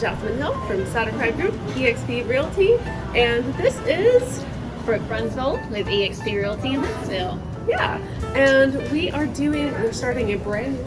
Jasmine Hill from Saturn Group, eXp Realty, and this is Brooke Brunsvold with eXp Realty in Huntsville. Yeah, and we're starting a brand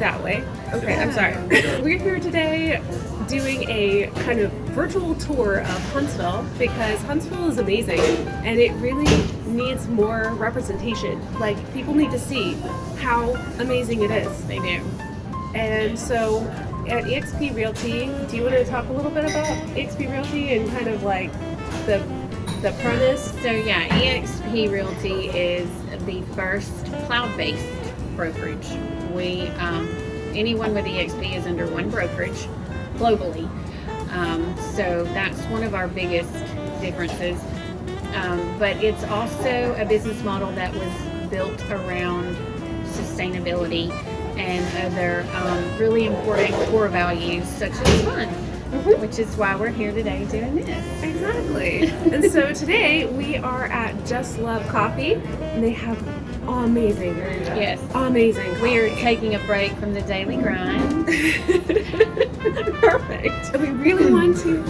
that way. Okay, I'm sorry. We're here today doing a kind of virtual tour of Huntsville because Huntsville is amazing and it really needs more representation. Like, people need to see how amazing it is. They do. And so at eXp Realty, do you want to talk a little bit about eXp Realty and kind of like the premise? So yeah, eXp Realty is the first cloud-based brokerage. We anyone with eXp is under one brokerage globally. So that's one of our biggest differences. But it's also a business model that was built around sustainability and other really important core values such as fun, which is why we're here today doing this. Exactly. And so today we are at Just Love Coffee, and they have amazing, yes, amazing. We are taking a break from the daily grind. Perfect. We really want to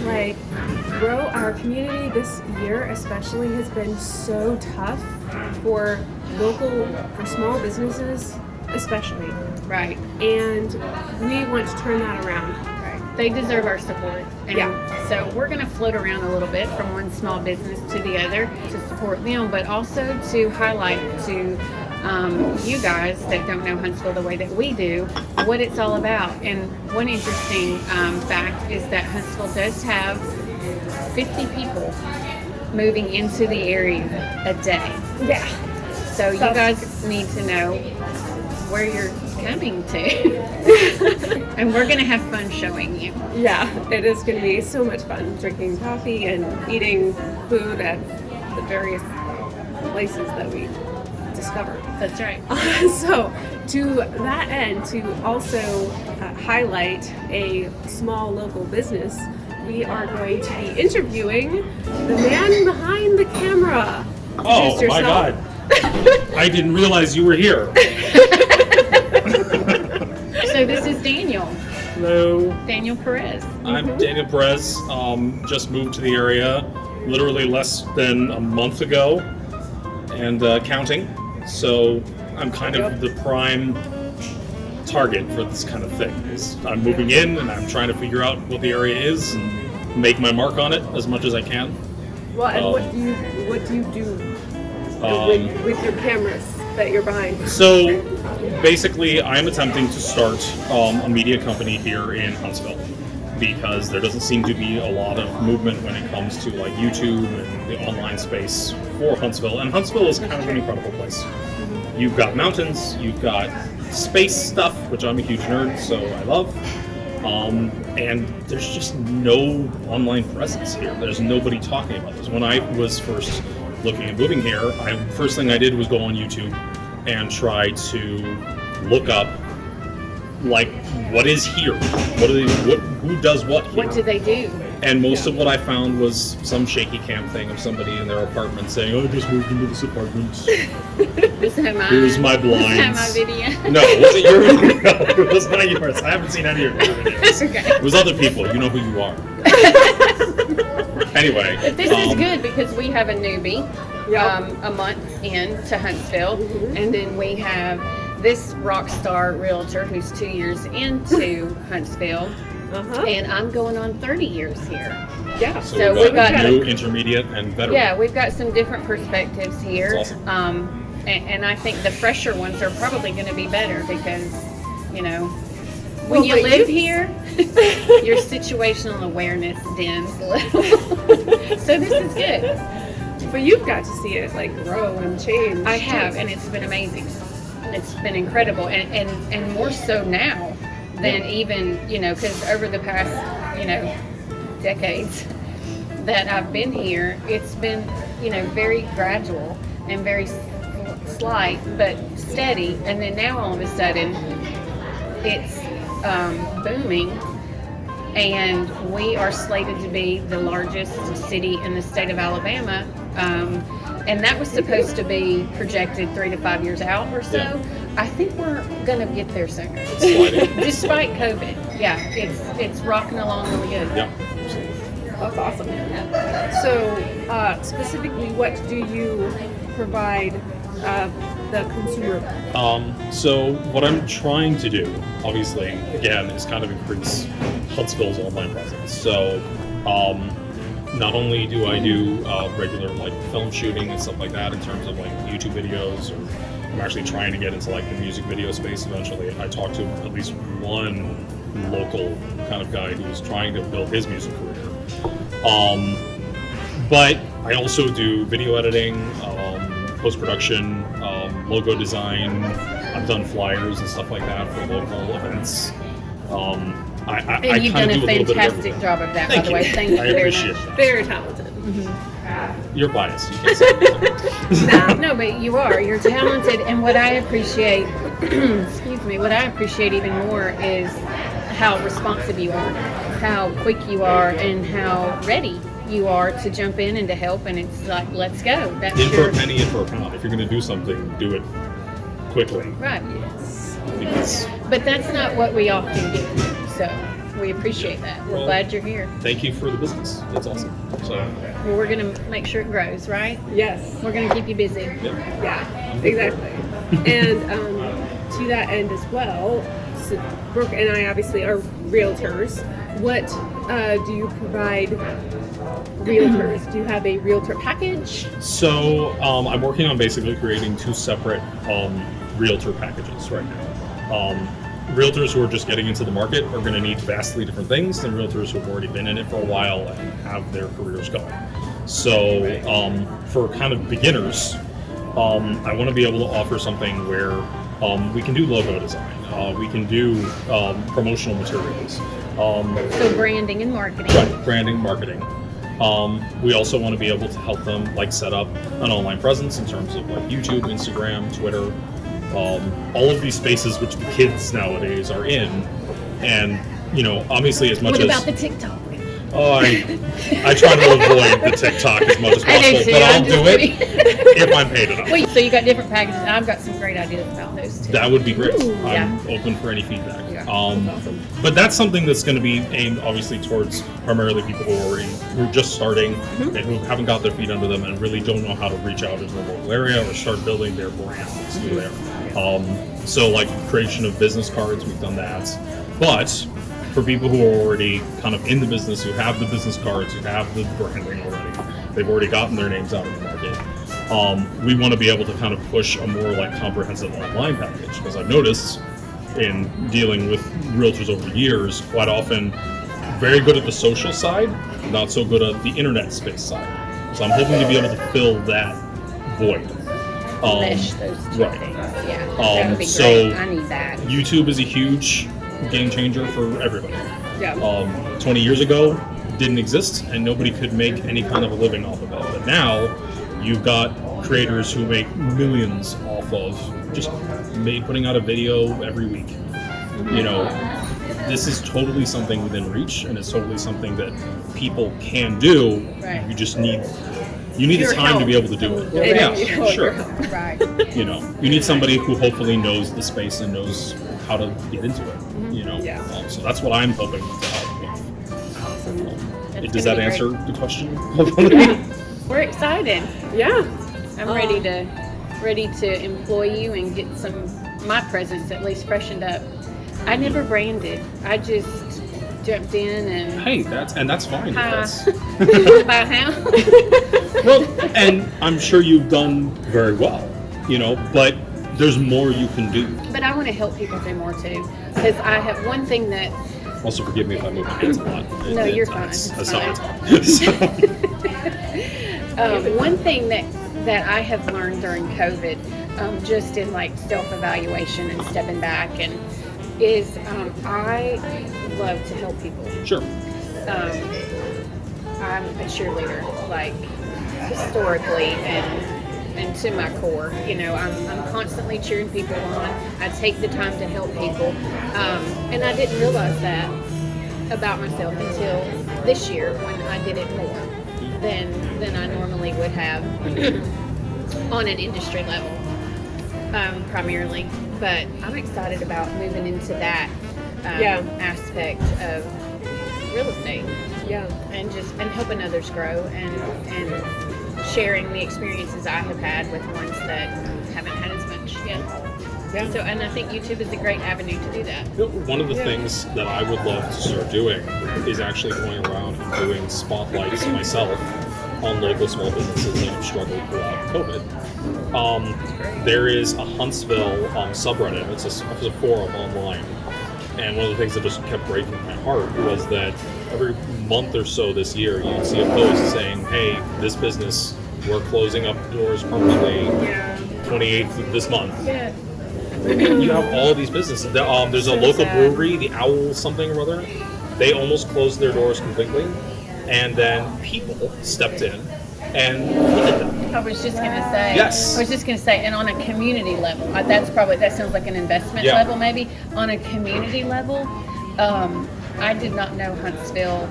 grow our community. This year especially has been so tough for small businesses especially. Right. And we want to turn that around. Right. They deserve our support. And so we're going to float around a little bit from one small business to the other to support them, but also to highlight to you guys that don't know Huntsville the way that we do, what it's all about. And one interesting fact is that Huntsville does have 50 people moving into the area a day. Yeah. So you guys need to know where you're coming to. And we're going to have fun showing you. Yeah, it is going to be so much fun drinking coffee and eating food at the various places that we discovered. That's right. So to that end, to also highlight a small local business, we are going to be interviewing the man behind the camera. Oh my God. I didn't realize you were here. So this is Daniel. Hello. Daniel Perez. I'm Daniel Perez. Just moved to the area literally less than a month ago and counting. So I'm kind of the prime target for this kind of thing. I'm moving in and I'm trying to figure out what the area is and make my mark on it as much as I can. Well, and what do you do with your cameras that you're buying? So basically, I'm attempting to start a media company here in Huntsville because there doesn't seem to be a lot of movement when it comes to like YouTube and the online space for Huntsville. And Huntsville is kind of an incredible place. You've got mountains, you've got space stuff, which I'm a huge nerd, so I love. And there's just no online presence here. There's nobody talking about this. When I was first looking at moving here, first thing I did was go on YouTube and try to look up, like, what is here? Who does what here? What do they do? And most of what I found was some shaky cam thing of somebody in their apartment saying, "Oh, I just moved into this apartment. Here's my blinds." Was that my video? No, it wasn't your video. No, it was not yours. I haven't seen any of your videos. Okay. It was other people. You know who you are. Anyway. But this is good because we have a newbie a month into Huntsville, and then we have this rock star realtor who's 2 years into Huntsville, and I'm going on 30 years here. Yeah. So we've got new, intermediate, and veteran. Yeah, we've got some different perspectives here. That's awesome. And I think the fresher ones are probably going to be better because, when you live here, your situational awareness dims a little. So this is good. But you've got to see it grow and change. I have, and it's been amazing. It's been incredible, and more so now than even, because over the past, decades that I've been here, it's been, very gradual and very slight, but steady. And then now all of a sudden, it's booming, and we are slated to be the largest city in the state of Alabama. And that was supposed to be projected 3 to 5 years out or so. I think we're gonna get there sooner. Sliding. Despite COVID, yeah, it's rocking along really good. Yeah. That's awesome. So, specifically, what do you provide the consumer? So what I'm trying to do, obviously, again, is kind of increase Huntsville's online presence. So not only do I do regular like film shooting and stuff like that in terms of like YouTube videos, or I'm actually trying to get into like the music video space eventually. I talked to at least one local kind of guy who's trying to build his music career. But I also do video editing, post-production, logo design. I've done flyers and stuff like that for local events. And you've done a fantastic job of that, by the way. Thank you I very appreciate much. that. Very talented. You're biased. You can't say that. No, but you are. You're talented, and what I appreciate, excuse me, what I appreciate even more is how responsive you are, how quick you are, and how ready you are to jump in and to help. And it's like, let's go. That's In for a penny, in for a pound. If you're going to do something, do it quickly. right. Because But that's not what we often get. So we appreciate that. We're Well, glad you're here. thank you for the business. That's awesome. So, Well, we're gonna make sure it grows, right? Yes. We're gonna keep you busy. yeah. Yeah, exactly. And to that end as well, so Brooke and I obviously are realtors. What do you provide realtors? Do you have a realtor package? So I'm working on basically creating two separate realtor packages right now. Realtors who are just getting into the market are going to need vastly different things than realtors who have already been in it for a while and have their careers going. So for kind of beginners, I want to be able to offer something where we can do logo design, we can do promotional materials. So branding and marketing. Right, branding, marketing. We also want to be able to help them like set up an online presence in terms of like YouTube, Instagram, Twitter, all of these spaces which the kids nowadays are in. And, you know, obviously as much What as... about the TikTok? Oh, I try to avoid the TikTok as much as I do possible, too, but I'll I'm do just it kidding. if I'm paid enough. Wait, so you got different packages. I've got some great ideas about those too. That would be great. Ooh, I'm open for any feedback. Yeah. Awesome. But that's something that's going to be aimed obviously towards primarily people who are just starting and who haven't got their feet under them and really don't know how to reach out into the local area or start building their brand through there. So like creation of business cards, we've done that. But for people who are already kind of in the business, who have the business cards, who have the branding already, they've already gotten their names out in the market. We want to be able to kind of push a more like comprehensive online package, because I've noticed in dealing with realtors over the years, quite often very good at the social side, not so good at the internet space side. So I'm hoping to be able to fill that void. Mesh those two right. things. Yeah, that would be so great. I need that. YouTube is a huge game changer for everybody. Yeah. 20 years ago, didn't exist, and nobody could make any kind of a living off of it. But now, you've got creators who make millions off of just putting out a video every week. You know, this is totally something within reach, and it's totally something that people can do. Right. You just need the Your time to be able to do it. And Yeah, your sure. help. Right. You know, you need somebody who hopefully knows the space and knows how to get into it. You know, Yeah. So that's what I'm hoping to help with. Awesome. That's Does gonna that be answer great. the question? Hopefully. We're excited. Yeah. I'm ready to employ you and get my presence at least freshened up. I never branded. I just jumped in and Hey, that's fine. Hi. That's, by how? well, and I'm sure you've done very well, you know, but there's more you can do. But I want to help people do more too, because I have one thing that Also, forgive me if I move my hands a lot. No, you're fine. That's It's how fine. I talk. one thing that I have learned during COVID, just in like self-evaluation and stepping back, and is I love to help people. Sure. I'm a cheerleader, like historically and to my core. You know, I'm constantly cheering people on. I take the time to help people, and I didn't realize that about myself until this year when I did it more than I normally would have on an industry level. primarily, but I'm excited about moving into that aspect of real estate. Yeah. And helping others grow and sharing the experiences I have had with ones that haven't had as much yet. Yeah. So, and I think YouTube is a great avenue to do that. One of the things that I would love to start doing is actually going around and doing spotlights myself on local small businesses that have struggled throughout COVID. There is a Huntsville subreddit. It's a forum online. And one of the things that just kept breaking my heart was that every month or so this year, you'd see a post saying, hey, this business, we're closing up doors permanently 28th of this month. Yeah. You have all these businesses. There's a local brewery, the Owl something or other. They almost closed their doors completely. And then people stepped in and funded them. I was just going to say. Yes. I was just going to say, and on a community level, that sounds like an investment level maybe. On a community level, I did not know Huntsville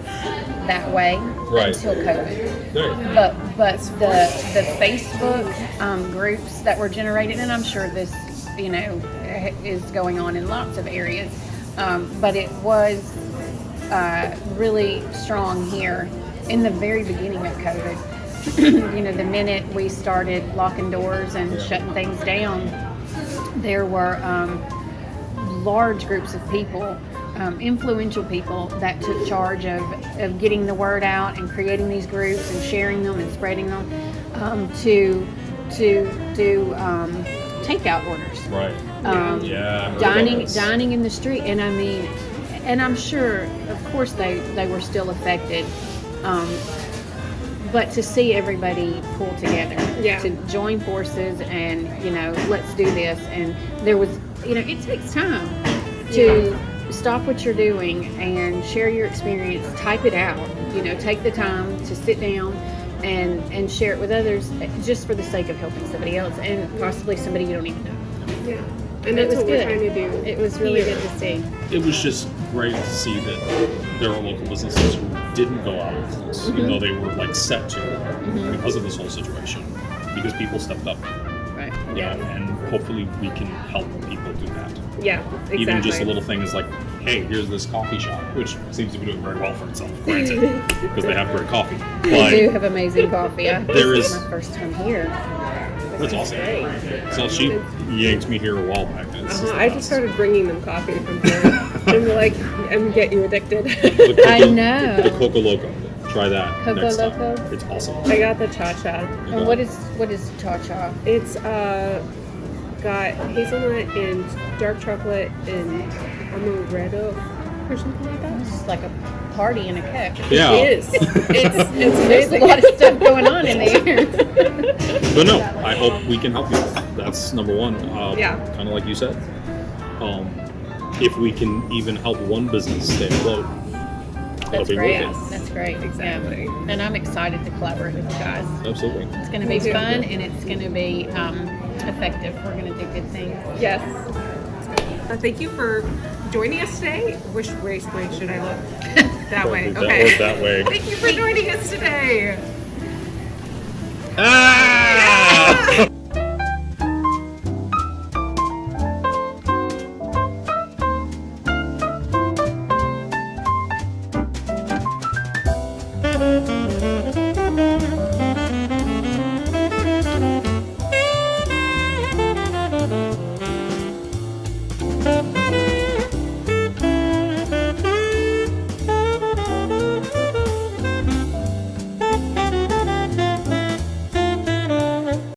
that way until COVID. Right. But the Facebook groups that were generated, and I'm sure this, is going on in lots of areas, but it was really strong here in the very beginning of COVID. The minute we started locking doors and shutting things down, there were large groups of people, influential people that took charge of getting the word out and creating these groups and sharing them and spreading them to do takeout orders. Right. Dining in the street, and I'm sure, of course, they were still affected. But to see everybody pull together, to join forces and, let's do this. And there was, it takes time to stop what you're doing and share your experience, type it out, take the time to sit down and share it with others just for the sake of helping somebody else and possibly somebody you don't even know. Yeah. And that's what we're trying to do. It was really good to see. It was just great to see that there are local businesses who didn't go out of business, even though they were set to because of this whole situation, because people stepped up. Right. Yeah, and hopefully we can help people do that. Yeah, exactly. Even just a little thing is like, hey, here's this coffee shop, which seems to be doing very well for itself, granted, because they have great coffee. They do have amazing coffee. This is my first time here. That's awesome. So she yanked me here a while back. I just started bringing them coffee from here. I'm getting you addicted. I know. The Coco Loco. Try that Coco next Loco? time. It's awesome. I got the cha-cha. And what is cha-cha? It's got hazelnut and dark chocolate and amaretto or something like that. It's just like a party in a cup. Yeah. It is. It's There's a lot of stuff going on in there. But no, I hope we can help you. That's number one. Kind of like you said. If we can even help one business stay afloat, that'll be worth it. That's great. Exactly. Yeah. And I'm excited to collaborate with you guys. Absolutely. It's going to be fun and it's going to be effective. We're going to do good things. Yes. Thank you for joining us today. Which way should I look? That way. Okay. That way. Thank you for joining us today. Ah! Yeah!